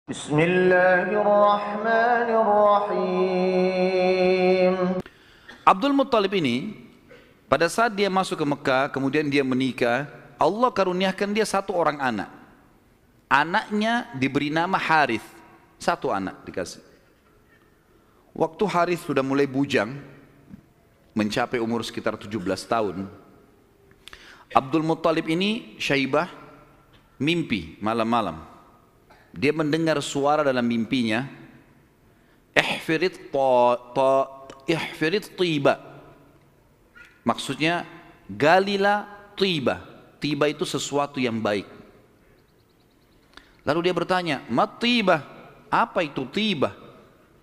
Bismillahirrahmanirrahim. Abdul Muttalib ini pada saat dia masuk ke Mekah, kemudian dia menikah, Allah karuniakan dia satu orang anak. Anaknya diberi nama Harith, satu anak dikasih. Waktu Harith sudah mulai bujang, mencapai umur sekitar 17 tahun, Abdul Muttalib ini Syaibah mimpi malam-malam. Dia mendengar suara dalam mimpinya, ihfirit tiba. Maksudnya galilah tiba. Tiba itu sesuatu yang baik. Lalu dia bertanya, mat tiba? Apa itu tiba?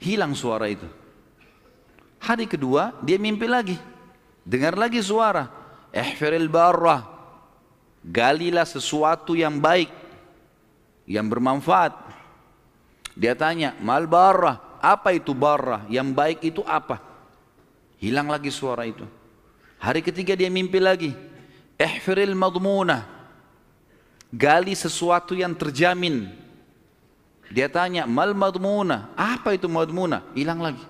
Hilang suara itu. Hari kedua dia mimpi lagi. Dengar lagi suara, ihfiril barrah. Galilah sesuatu yang baik, yang bermanfaat. Dia tanya, mal barrah? Apa itu barrah? Yang baik itu apa? Hilang lagi suara itu. Hari ketiga dia mimpi lagi, ihfiril madmunah. Gali sesuatu yang terjamin. Dia tanya, mal madmunah? Apa itu madmunah? Hilang lagi.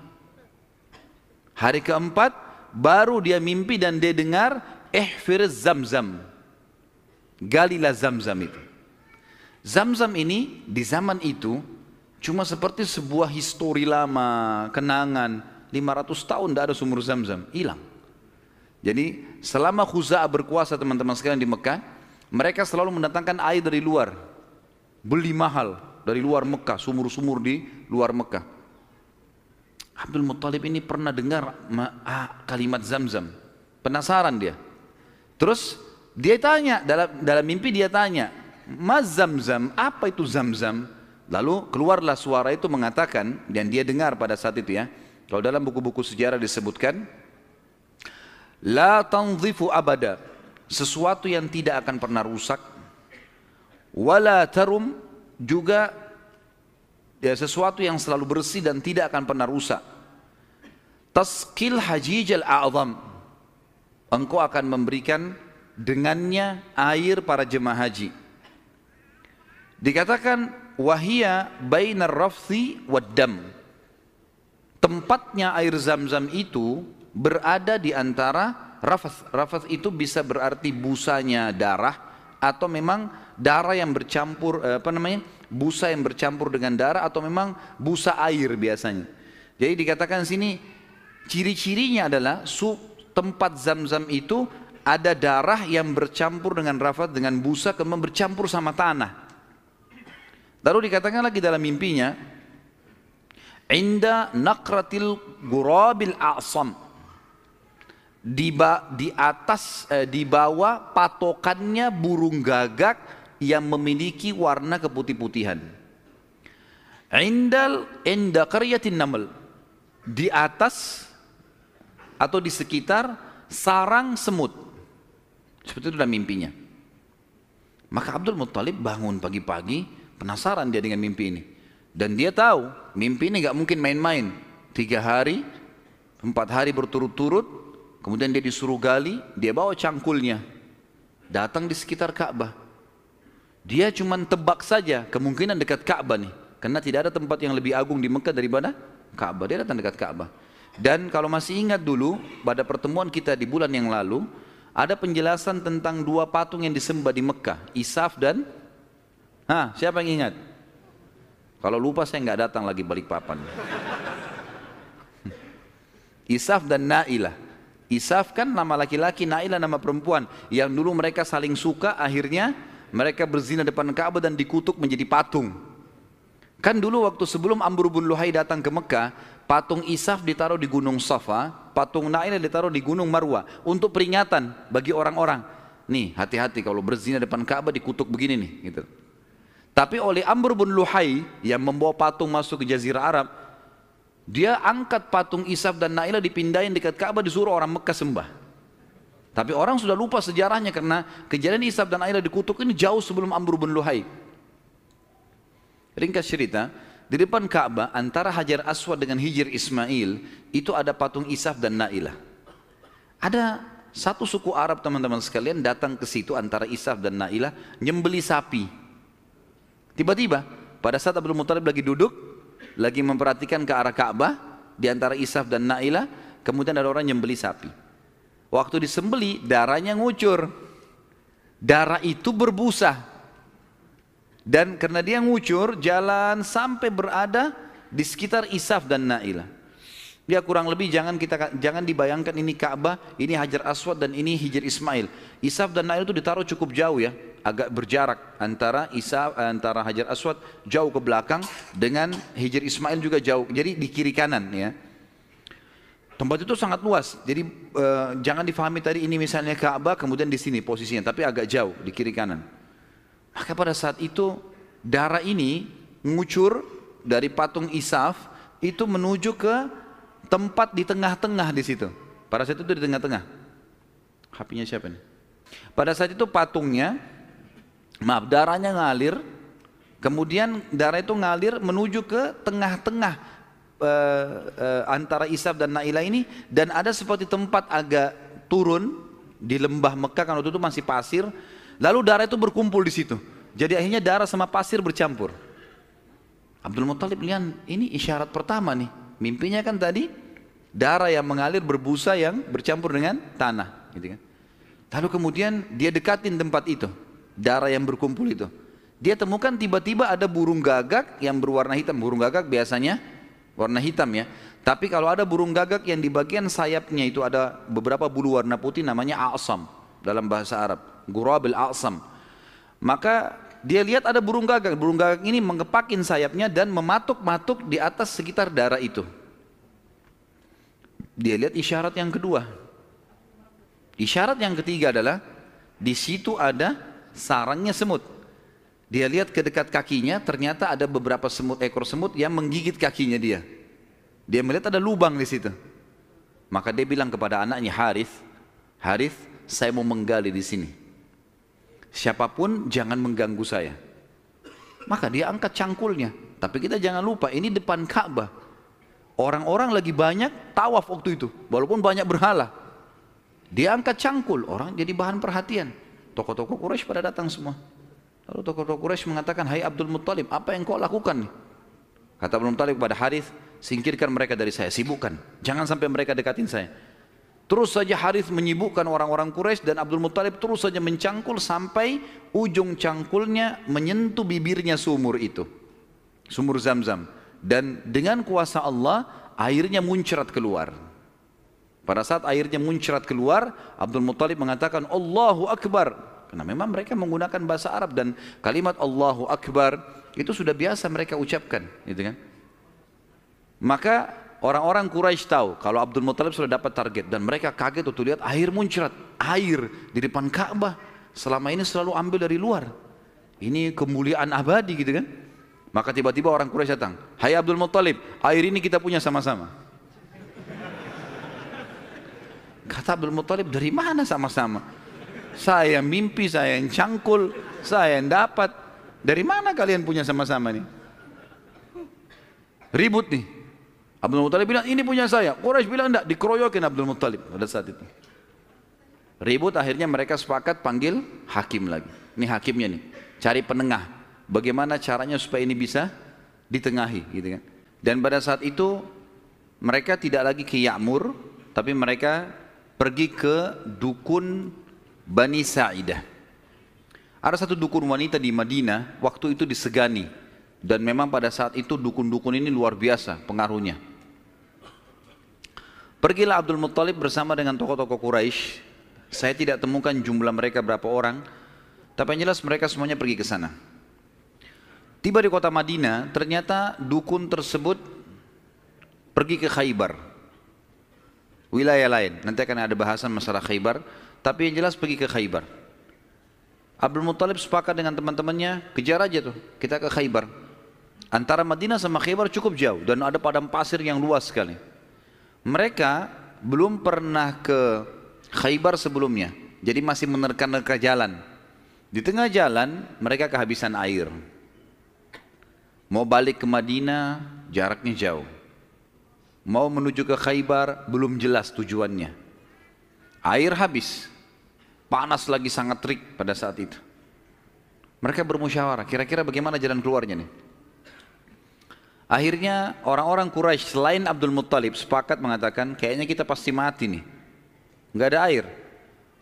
Hari keempat baru dia mimpi dan dia dengar, ihfiriz zamzam. Galilah zamzam itu. Zamzam ini di zaman itu cuma seperti sebuah histori lama, kenangan. 500 tahun tidak ada sumur Zamzam, hilang. Jadi selama Khuza'ah berkuasa teman-teman sekalian di Mekah, mereka selalu mendatangkan air dari luar. Beli mahal dari luar Mekah, sumur-sumur di luar Mekah. Abdul Muttalib ini pernah dengar kalimat Zamzam. Penasaran dia. Terus dia tanya, dalam mimpi dia tanya, Mas Zamzam, apa itu Zamzam? Lalu keluarlah suara itu mengatakan, dan dia dengar pada saat itu ya, kalau dalam buku-buku sejarah disebutkan, La tanzifu abada, sesuatu yang tidak akan pernah rusak, wala tarum, juga ya, sesuatu yang selalu bersih dan tidak akan pernah rusak. Taskil hajijal a'zam, engkau akan memberikan dengannya air para jemaah haji. Dikatakan wahia bainar rafthi waddam. Tempatnya air Zamzam itu berada di antara rafath. Rafath itu bisa berarti busanya darah atau memang darah yang bercampur busa yang bercampur dengan darah atau memang busa air biasanya. Jadi dikatakan sini ciri-cirinya adalah tempat Zamzam itu ada darah yang bercampur dengan rafath dengan busa kemudian bercampur sama tanah. Lalu dikatakan lagi dalam mimpinya, Inda nakratil gurabil a'sam, di bawah patokannya burung gagak yang memiliki warna keputih-putihan. Inda qaryatin naml, di atas atau di sekitar sarang semut. Seperti itu dalam mimpinya. Maka Abdul Muttalib bangun pagi-pagi, penasaran dia dengan mimpi ini. Dan dia tahu mimpi ini gak mungkin main-main. 3 hari, 4 hari berturut-turut, kemudian dia disuruh gali, dia bawa cangkulnya, datang di sekitar Ka'bah. Dia cuma tebak saja kemungkinan dekat Ka'bah nih, karena tidak ada tempat yang lebih agung di Mekah daripada Ka'bah. Dia datang dekat Ka'bah. Dan kalau masih ingat dulu pada pertemuan kita di bulan yang lalu, ada penjelasan tentang 2 patung yang disembah di Mekah, Isaf dan siapa yang ingat? Kalau lupa saya nggak datang lagi Balikpapan. Isaf dan Nailah. Isaf kan nama laki-laki, Nailah nama perempuan. Yang dulu mereka saling suka, akhirnya mereka berzina depan Ka'bah dan dikutuk menjadi patung. Kan dulu waktu sebelum Amr bin Luhai datang ke Mekah, patung Isaf ditaruh di Gunung Safa, patung Nailah ditaruh di Gunung Marwah untuk peringatan bagi orang-orang. Nih, hati-hati kalau berzina depan Ka'bah dikutuk begini nih, gitu. Tapi oleh Amr bin Luhai yang membawa patung masuk ke Jazirah Arab, dia angkat patung Isaf dan Nailah dipindahin dekat Ka'bah, disuruh orang Mekah sembah. Tapi orang sudah lupa sejarahnya karena kejadian Isaf dan Nailah dikutuk ini jauh sebelum Amr bin Luhai. Ringkas cerita, di depan Ka'bah antara Hajar Aswad dengan Hijr Ismail itu ada patung Isaf dan Nailah. Ada satu suku Arab teman-teman sekalian datang ke situ antara Isaf dan Nailah nyembeli sapi. Tiba-tiba Pada saat Abdul Muttalib lagi duduk, lagi memperhatikan ke arah Ka'bah, di antara Isaf dan Nailah, kemudian ada orang nyembeli sapi. Waktu disembeli, darahnya ngucur. Darah itu berbusa. Dan karena dia ngucur, jalan sampai berada di sekitar Isaf dan Nailah. Dia kurang lebih jangan dibayangkan ini Ka'bah, ini Hajar Aswad dan ini Hijr Ismail. Isaf dan Nailah itu ditaruh cukup jauh ya, agak berjarak antara Hajar Aswad jauh ke belakang dengan Hijr Ismail juga jauh. Jadi di kiri kanan ya. Tempat itu sangat luas. Jadi jangan difahami tadi ini misalnya Ka'bah kemudian di sini posisinya, tapi agak jauh di kiri kanan. Maka pada saat itu darah ini mengucur dari patung Isaf itu menuju ke tempat di tengah-tengah di situ. Pada saat itu di tengah-tengah. HP-nya siapa nih? Pada saat itu patungnya, darahnya ngalir, kemudian darah itu ngalir menuju ke tengah-tengah antara Isaf dan Nailah ini, dan ada seperti tempat agak turun di lembah Mekah, kan waktu itu masih pasir, lalu darah itu berkumpul di situ. Jadi akhirnya darah sama pasir bercampur. Abdul Muttalib lihat ini isyarat pertama nih. Mimpinya kan tadi darah yang mengalir berbusa yang bercampur dengan tanah, gitu kan. Lalu kemudian dia dekatin tempat itu, darah yang berkumpul itu. Dia temukan tiba-tiba ada burung gagak yang berwarna hitam. Burung gagak biasanya warna hitam ya. Tapi kalau ada burung gagak yang di bagian sayapnya itu ada beberapa bulu warna putih, namanya a'sam dalam bahasa Arab, Ghurabil a'sam. Maka dia lihat ada burung gagak ini mengepakin sayapnya dan mematuk-matuk di atas sekitar darah itu. Dia lihat isyarat yang kedua. Isyarat yang ketiga adalah di situ ada sarangnya semut. Dia lihat ke dekat kakinya, ternyata ada beberapa ekor semut yang menggigit kakinya dia. Dia melihat ada lubang di situ. Maka dia bilang kepada anaknya Harith, saya mau menggali di sini. Siapapun jangan mengganggu saya. Maka dia angkat cangkulnya. Tapi kita jangan lupa ini depan Ka'bah. Orang-orang lagi banyak tawaf waktu itu, walaupun banyak berhala. Dia angkat cangkul, orang jadi bahan perhatian. Tokoh-tokoh Quraisy pada datang semua. Lalu tokoh-tokoh Quraisy mengatakan, hai Abdul Muttalib, apa yang kau lakukan nih? Kata Abdul Muttalib kepada Harith, singkirkan mereka dari saya, sibukkan. Jangan sampai mereka dekatin saya. Terus saja Harith menyibukkan orang-orang Quraisy dan Abdul Muttalib terus saja mencangkul sampai ujung cangkulnya menyentuh bibirnya sumur itu. Sumur Zamzam. Dan dengan kuasa Allah airnya muncrat keluar. Pada saat airnya muncrat keluar, Abdul Muttalib mengatakan Allahu Akbar. Karena memang mereka menggunakan bahasa Arab dan kalimat Allahu Akbar itu sudah biasa mereka ucapkan, gitu kan? Maka orang-orang Quraisy tahu kalau Abdul Muttalib sudah dapat target dan mereka kaget waktu lihat air muncrat, air di depan Ka'bah. Selama ini selalu ambil dari luar. Ini kemuliaan abadi, gitu kan? Maka tiba-tiba orang Quraisy datang, hai Abdul Muttalib, air ini kita punya sama-sama. Kata Abdul Muttalib, dari mana sama-sama? Saya mimpi, saya yang cangkul, saya yang dapat. Dari mana kalian punya sama-sama nih? Ribut nih. Abdul Muttalib bilang, ini punya saya. Quraisy bilang enggak, dikeroyokin Abdul Muttalib pada saat itu. Ribut, akhirnya mereka sepakat panggil hakim lagi. Ini hakimnya nih, cari penengah. Bagaimana caranya supaya ini bisa ditengahi, gitu kan? Dan pada saat itu mereka tidak lagi ke Ya'mur, tapi mereka pergi ke dukun Bani Sa'idah. Ada satu dukun wanita di Madinah, waktu itu disegani. Dan memang pada saat itu dukun-dukun ini luar biasa pengaruhnya. Pergilah Abdul Muttalib bersama dengan tokoh-tokoh Quraisy. Saya tidak temukan jumlah mereka berapa orang, tapi yang jelas mereka semuanya pergi ke sana. Tiba di kota Madinah, ternyata dukun tersebut pergi ke Khaybar. Wilayah lain, nanti akan ada bahasan masalah Khaybar, tapi yang jelas pergi ke Khaybar. Abdul Muttalib sepakat dengan teman-temannya, kejar aja tuh, kita ke Khaybar. Antara Madinah sama Khaybar cukup jauh dan ada padang pasir yang luas sekali. Mereka belum pernah ke Khaybar sebelumnya, jadi masih menerka-nerka jalan. Di tengah jalan mereka kehabisan air. Mau balik ke Madinah, jaraknya jauh. Mau menuju ke Khaybar, belum jelas tujuannya. Air habis. Panas lagi sangat terik pada saat itu. Mereka bermusyawarah, kira-kira bagaimana jalan keluarnya nih? Akhirnya orang-orang Quraisy selain Abdul Muttalib sepakat mengatakan kayaknya kita pasti mati nih. Nggak ada air.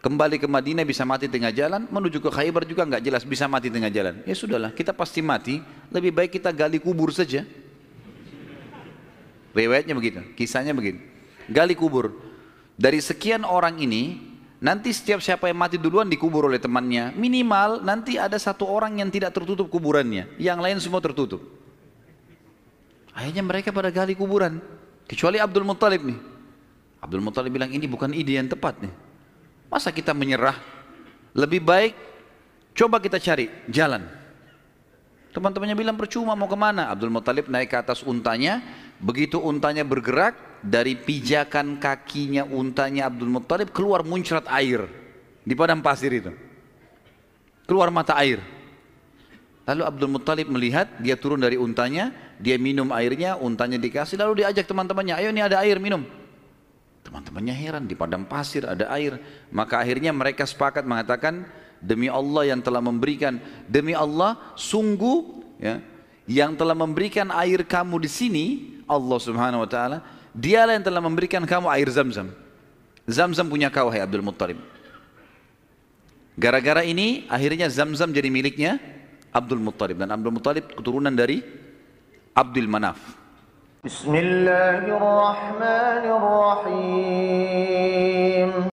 Kembali ke Madinah bisa mati tengah jalan, menuju ke Khaybar juga nggak jelas bisa mati tengah jalan. Ya sudahlah, kita pasti mati, lebih baik kita gali kubur saja. Riwayatnya begitu, kisahnya begitu. Gali kubur. Dari sekian orang ini, nanti setiap siapa yang mati duluan dikubur oleh temannya. Minimal nanti ada satu orang yang tidak tertutup kuburannya, yang lain semua tertutup. Akhirnya mereka pada gali kuburan, kecuali Abdul Muttalib nih. Abdul Muttalib bilang ini bukan ide yang tepat nih. Masa kita menyerah? Lebih baik coba kita cari jalan. Teman-temannya bilang percuma mau kemana? Abdul Muttalib naik ke atas untanya. Begitu untanya bergerak, dari pijakan kakinya untanya Abdul Muttalib keluar muncrat air di padang pasir itu. Keluar mata air. Lalu Abdul Muttalib melihat, dia turun dari untanya, dia minum airnya, untanya dikasih, lalu diajak teman-temannya, ayo ini ada air minum. Teman-temannya heran, di padang pasir ada air. Maka akhirnya mereka sepakat mengatakan, demi Allah yang telah memberikan, demi Allah sungguh ya, yang telah memberikan air kamu di sini, Allah Subhanahu wa taala, dialah yang telah memberikan kamu air Zam-Zam. Zam-Zam punya kau, hai Abdul Muttalib. Gara-gara ini akhirnya Zam-Zam jadi miliknya Abdul Muttalib, dan Abdul Muttalib keturunan dari Abdul Manaf. Bismillahirrahmanirrahim.